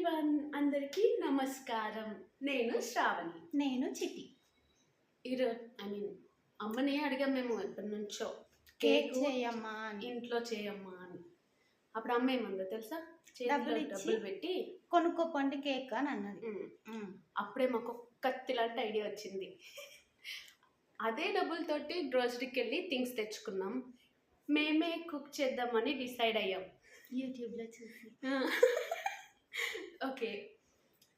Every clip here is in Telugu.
ఎవ్రీవన్, అందరికీ నమస్కారం. నేను శ్రావణి. నేను చిట్టి. ఈరోజు అమ్మని అడిగాం మేము ఎప్పటి నుంచో కేక్ చేయమ్మా అని, ఇంట్లో చేయమ్మా అని. అప్పుడు అమ్మ ఏమందో తెలుసా, డబ్బులు పెట్టి కొనుక్కోపండి కేక్ అని అన్నది. అప్పుడే మాకు కత్తి లాంటి ఐడియా వచ్చింది. అదే డబ్బులతోటి గ్రోసరీకి వెళ్ళి థింగ్స్ తెచ్చుకున్నాం. మేమే కుక్ చేద్దామని డిసైడ్ అయ్యాం యూట్యూబ్లో చూసి. ఓకే,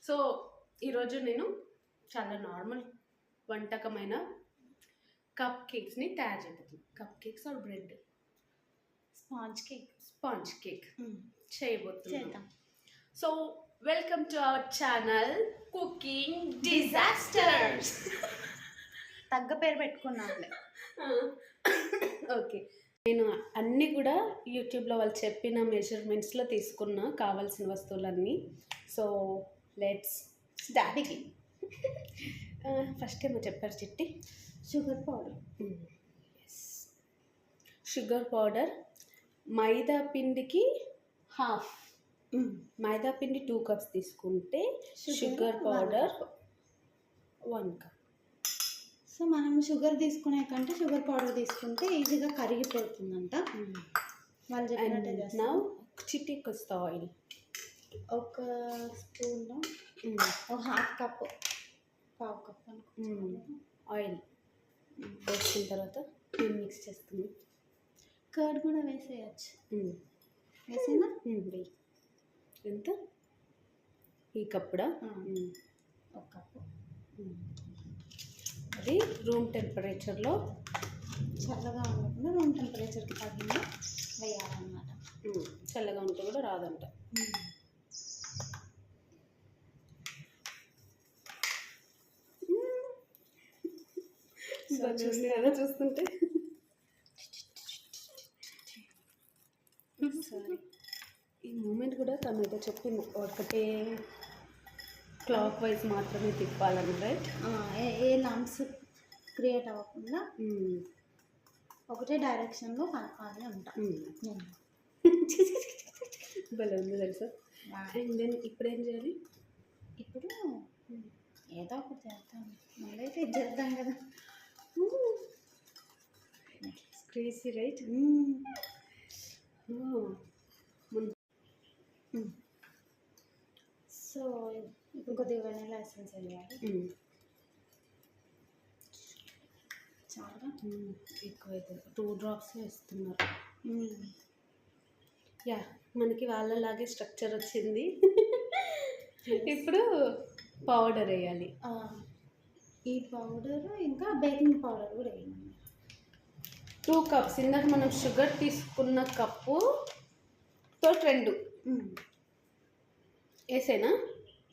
సో ఈరోజు నేను చాలా నార్మల్ వంటకమైన కప్ కేక్స్ని తయారు చేయబోతున్నాను. Cup cakes or bread sponge cake చేయబోతున్నాను. So welcome to our channel cooking disasters. తగ్గ పేరు పెట్టుకున్నాంలే. ఓకే, నేను అన్నీ కూడా యూట్యూబ్లో వాళ్ళు చెప్పిన మెజర్మెంట్స్లో తీసుకున్నా కావాల్సిన వస్తువులన్నీ. So let's start. ఫస్ట్ ఏమో చెప్పారు చిట్టి, షుగర్ పౌడర్. షుగర్ పౌడర్ మైదా పిండికి హాఫ్. మైదా పిండి 2 కప్స్ తీసుకుంటే షుగర్ పౌడర్ 1 కప్. సో మనం షుగర్ తీసుకునే కంటే షుగర్ పౌడర్ తీసుకుంటే ఈజీగా కరిగిపోతుందంట వాళ్ళు చెప్పినట్టే. నౌ చిట్టి కొస్తా ఆయిల్, ఒక స్పూన్లో ఒక హాఫ్ కప్, పావు కప్ ఆయిల్ వేసిన తర్వాత మిక్స్ చేస్తుంది. కర్డ్ కూడా వేసేయచ్చు. వేసేనా? ఎంత? ఈ కప్పుడా? ఒక కప్పు. అది రూమ్ టెంపరేచర్లో చల్లగా ఉండకుండా రూమ్ టెంపరేచర్కి తగ్గింది వేయాలన్నమాట. చల్లగా ఉంటే కూడా రాదంట. కదా చూస్తుంటే. ఈ మూమెంట్ కూడా తను ఏదో చెప్పింది, ఒకటే క్లాక్ వైజ్ మాత్రమే తిప్పాలని, రైట్? ఏ లంప్స్ క్రియేట్ అవ్వకుండా ఒకటే డైరెక్షన్లో కలపాలి అంట. భలే ఉంది తెలుసా. అండ్ దెన్ ఇప్పుడు ఏం చేయాలి? ఇప్పుడు ఏదో ఒకటి చేద్దాం, మళ్ళీ అయితే ఇది చేద్దాం కదా. Crazy, right? సో ఇప్పుడు కొద్దిగా వెనిలా ఎసెన్స్ వేయాలి. చాలా ఎక్కువైతే 2 drops వేస్తున్నారు. యా, మనకి వాళ్ళలాగే స్ట్రక్చర్ వచ్చింది. ఇప్పుడు పౌడర్ వేయాలి. ఈ పౌడర్ ఇంకా బేకింగ్ పౌడర్ కూడా వేయాలి. 2 cups. ఇందాక మనం షుగర్ తీసుకున్న కప్పుతో 2 వేసేనా?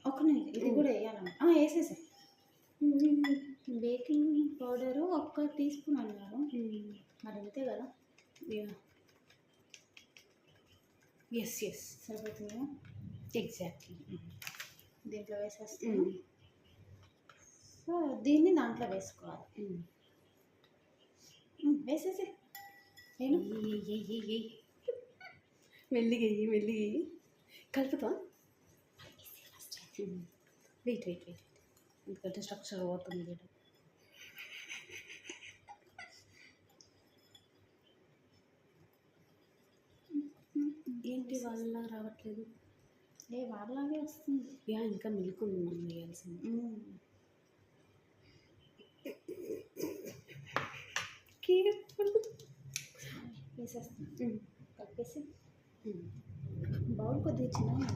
ఒక ఇది కూడా వేయాలన్నా వేసేసా. బేకింగ్ పౌడరు 1 teaspoon అన్నారు, మరి అంతే కదా. ఎస్ సరిపోతుందా? ఎగ్జాక్ట్లీ. దీంట్లో వేసేస్తాను. సో దీన్ని దాంట్లో వేసుకోవాలి. వేసేసి నేను మెల్లిగా కలుపుతా. వెయిట్ ఎందుకంటే స్ట్రక్చర్ పోతుంది కదా. ఏంటి వాళ్ళలా రావట్లేదు? వాళ్ళలాగే వస్తుంది. యా, ఇంకా మిల్క్ ఉంది మనం వేయాల్సింది. వేసేస్తాను. కలిపేసి బౌల్ కొద్దిగా చిన్నగా.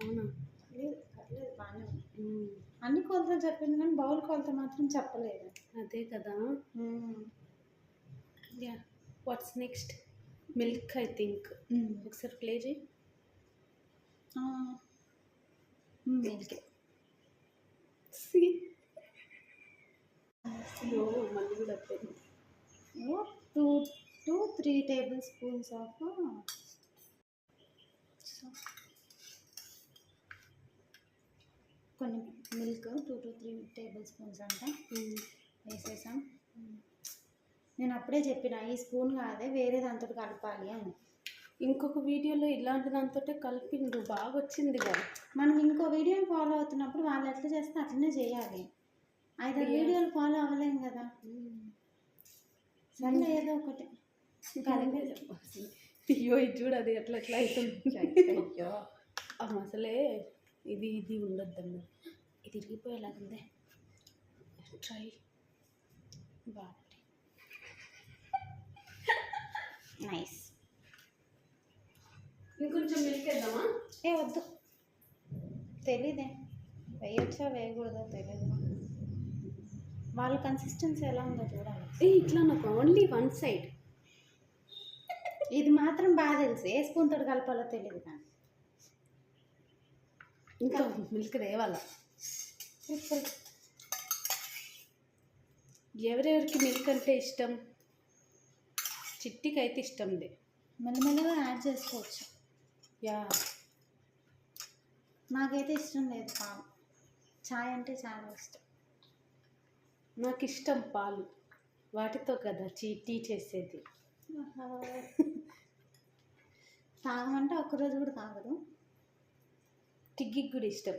అవునా? లేదు పర్లేదు, బాగానే ఉంది. అన్ని కొలతలు చెప్పింది కానీ బౌల్ కొలత మాత్రం చెప్పలేదు. అదే కదా. Yeah, what's next? Milk I think. ఒకసారి ప్లే చేయి. మిల్క్ మళ్ళీ కూడా 2-3 tablespoons ఆఫ్ కొన్ని మిల్క్ 2-3 tablespoons అంటే వేసేసాం. నేను అప్పుడే చెప్పిన ఈ స్పూన్ కాదే వేరే దాంతో కలపాలి అని. ఇంకొక వీడియోలో ఇలాంటి దాంతో కలిపిండ్రు, బాగా వచ్చింది కదా. మనం ఇంకో వీడియోని ఫాలో అవుతున్నప్పుడు వాళ్ళు ఎట్లా చేస్తే అట్లనే చేయాలి. 5 వీడియోలు ఫాలో అవ్వలేం కదా. సరే ఏదో ఒకటి కలిపే చెప్పాల్సింది. అయ్యో ఇది చూడు, అది ఎట్లా ఎట్లా అవుతుంది. అయ్యో అసలే ఇది ఉండొద్దమ్మా, ఇది ఇరిగిపోయేలాగుందే. ట్రై బాగుంది, నైస్. ఇంకొంచెం మిల్క్ వేద్దామా? ఏ వద్దు, తెలీదే వేయచ్చా వేయకూడదో తెలీదు. వాళ్ళ కన్సిస్టెన్సీ ఎలా ఉందో చూడాలి. ఇట్లా నాకు ఓన్లీ వన్ సైడ్. ఇది మాత్రం బాగా తెలుసు, ఏ స్పూన్ తోటి కలపాలో తెలియదు. కానీ ఇంకా మిల్క్ తేవాలా? ఎవరెవరికి మిల్క్ అంటే ఇష్టం? చిట్టికి అయితే ఇష్టం లే. మెల్లమెల్లగా యాడ్ చేసుకోవచ్చు. యా, నాకైతే ఇష్టం లేదు పాలు. చాయ్ అంటే చాలా ఇష్టం. నాకు ఇష్టం పాలు, వాటితో కదా టీ చేసేది. తాగమంటే ఒక్కరోజు కూడా తాగదు. టిగ్గికి కూడా ఇష్టం.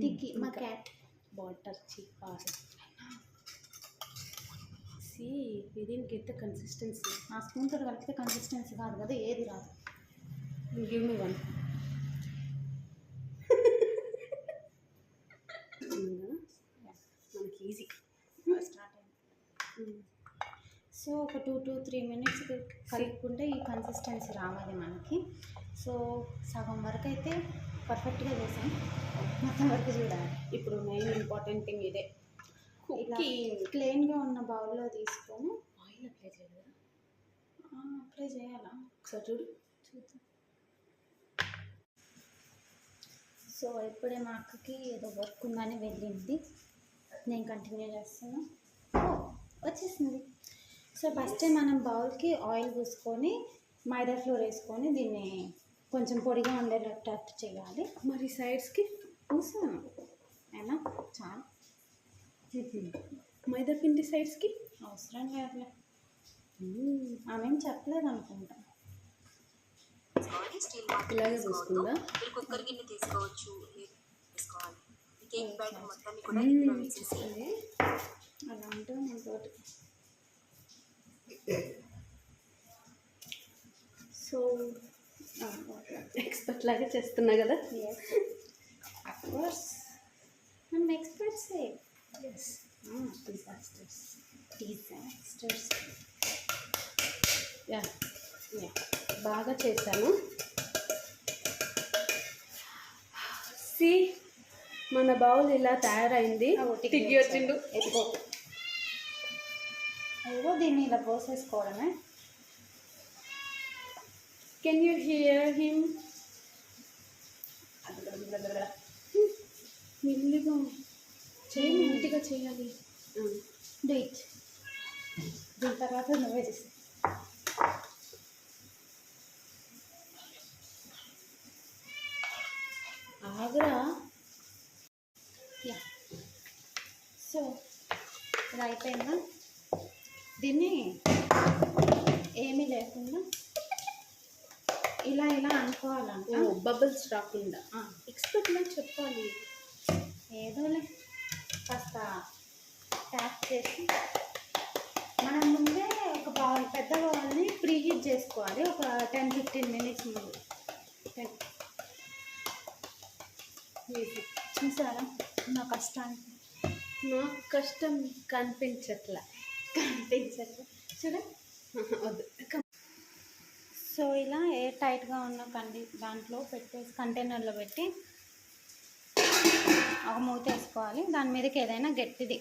టిగ్గి మా క్యాట్. వాటర్ పాలు. సి దీనికి ఎంత కన్సిస్టెన్సీ. ఆ స్పూన్ తోటి కలిపితే కన్సిస్టెన్సీ కాదు కదా, ఏది రాదు. Give me one. మనకి ఈజీ స్టార్ట్ అయింది. సో ఒక 2 to 3 minutes కలుపుకుంటే ఈ కన్సిస్టెన్సీ రావాలి మనకి. సో సగం వరకు అయితే పర్ఫెక్ట్గా చేసాం, మొత్తం వరకు చూడాలి. ఇప్పుడు మెయిన్ ఇంపార్టెంట్ థింగ్ ఇదే. ఇలా ప్లెయిన్గా ఉన్న బౌల్లో తీసుకొని ఆయిల్ అప్లై చేయాలి. అప్లై చేయాలా? ఒకసారి చూడు. చూద్దాం. సో ఇప్పుడే మా అక్కకి ఏదో వర్క్ ఉందని వెళ్ళింది, నేను కంటిన్యూ చేస్తున్నా. వచ్చేసింది. సో ఫస్ట్ మనం బౌల్కి ఆయిల్ పూసుకొని మైదా ఫ్లోర్ వేసుకొని దీన్ని కొంచెం పొడిగా ఉండేటట్టు చేయాలి. మరి సైడ్స్కి పూసాను అయినా చాలా మైదా పిండి సైడ్స్కి అవసరం లేదులే. ఆమెం చెప్పలేదు అనుకుంటా. ఇలాగే చూసుకుందా? కుక్కర్ గిన్నె తీసుకోవచ్చు, తీసుకోవాలి. కేక్ బ్యాటర్ మొత్తాన్ని కూడా ఇందులో వేసేసి అలా అంటే మనతోటి. సో ఎక్స్పర్ట్ లాగా చేస్తున్నా కదా. అఫ్కోర్స్ మనం ఎక్స్పర్ట్సే. Yes, disasters. యా యా, బాగా చేశాను. సి మన బౌల్ ఇలా తయారైంది. టిగ్గి వచ్చిండు. ఏదో దీన్ని ఇలా పోసేసుకోవడమే. Can you hear him? మెల్లిగా చేయి, నీట్గా చేయాలి. Do it. దీని తర్వాత నువ్వే చేసి. ఆగ్రా. యా, సో ఇది అయిపోయిందా? దీన్ని ఏమీ లేకుండా ఇలా ఇలా అనుకోవాలంట. బబుల్స్ రాకుండా ఎక్స్పర్ట్లా చెప్పాలి. ఏదోలే కాస్త ట్యాప్ చేసి మనం ముందే ఒక బౌల్, పెద్ద బౌల్ని ప్రీ హీట్ చేసుకోవాలి ఒక 10-15 minutes ముందు. చూసారా నా కష్టానికి? నా కష్టం కనిపించట్లా. చూడ. వద్దు. సో ఇలా ఎయిర్ టైట్గా ఉన్న దాంట్లో పెట్టేసి కంటైనర్లో పెట్టి ఒక మూత వేసుకోవాలి. దాని మీదకి ఏదైనా గట్టిది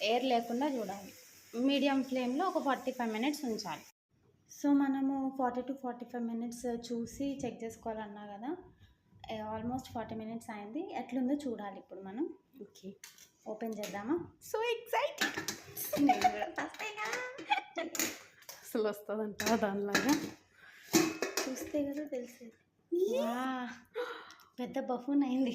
ఎయిర్ లేకుండా చూడాలి. మీడియం ఫ్లేమ్లో ఒక 45 minutes ఉంచాలి. సో మనము 40 to 45 minutes చూసి చెక్ చేసుకోవాలన్నా కదా. ఆల్మోస్ట్ 40 minutes అయింది. ఎట్లుందో చూడాలి ఇప్పుడు మనం. ఓకే, ఓపెన్ చేద్దామా? So excited. నేను కూడా ఫస్ట్ అసలు వస్తుందంట దానిలాగా. చూస్తే కదా తెలిసేది. పెద్ద బఫూన్ అయింది.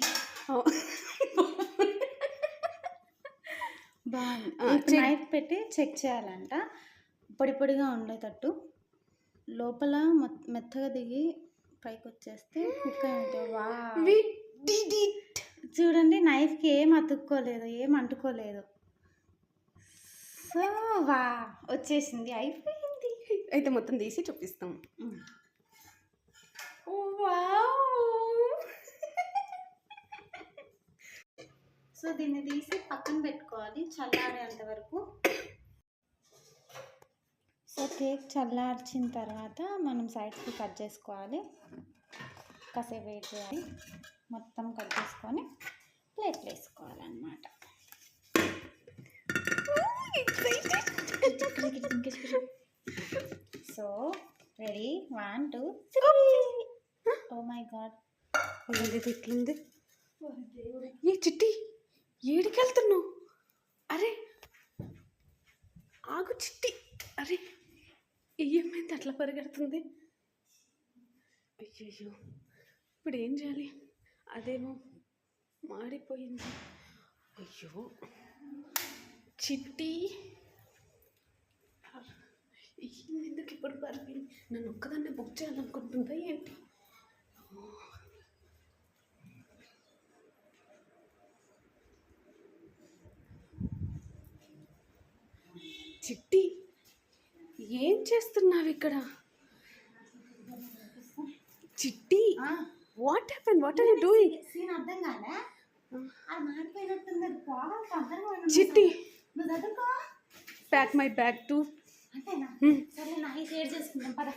బాగుంది. నైఫ్ పెట్టి చెక్ చేయాలంట పొడి పొడిగా ఉండేటట్టు. లోపల మెత్తగా దిగి పైకి వచ్చేస్తే కుక్ అయింది. వా We did it. చూడండి, నైఫ్కి ఏం అతుక్కోలేదు, ఏం అంటుకోలేదు. సో వా వచ్చేసింది, అయిపోయింది. అయితే మొత్తం తీసి చూపిస్తాం. సో దీన్ని తీసి పక్కన పెట్టుకోవాలి చల్లారేంత వరకు. సో కేక్ చల్లార్చిన తర్వాత మనం సైడ్స్కి కట్ చేసుకోవాలి. కాసేపు వెయిట్ చేయాలి. మొత్తం కట్ చేసుకొని ప్లేట్లు వేసుకోవాలన్నమాట. So ready, 1 2 3. Oh my god, ఎట్లుంది? ఏ చిట్టి, ఏడికి వెళ్తున్నావు? అరే ఆగు చిట్టి. అరే ఏమైంది అట్లా పరిగెడుతుంది? అయ్యయ్యో, ఇప్పుడు ఏం చేయాలి? అదేమో మాడిపోయింది. అయ్యో చిట్టి, ఎందుకు ఇప్పుడు పరిపోయింది? నన్ను ఒక్కదాన్నే బుక్ చేయాలనుకుంటుందా ఏంటి? చిట్టి, ఏం చేస్తున్నావు ఇక్కడ? Chitti, what happen? What are you doing? Scene అర్థం కాలే, అది మాడిపోయినట్టుంది. అది పోవాలి, అర్థం కాదు. చిట్టి, నువ్వు చదువుకో. Pack my bag to. అంతేనా? సరే, నా షేర్ చేసుకుందాం పద.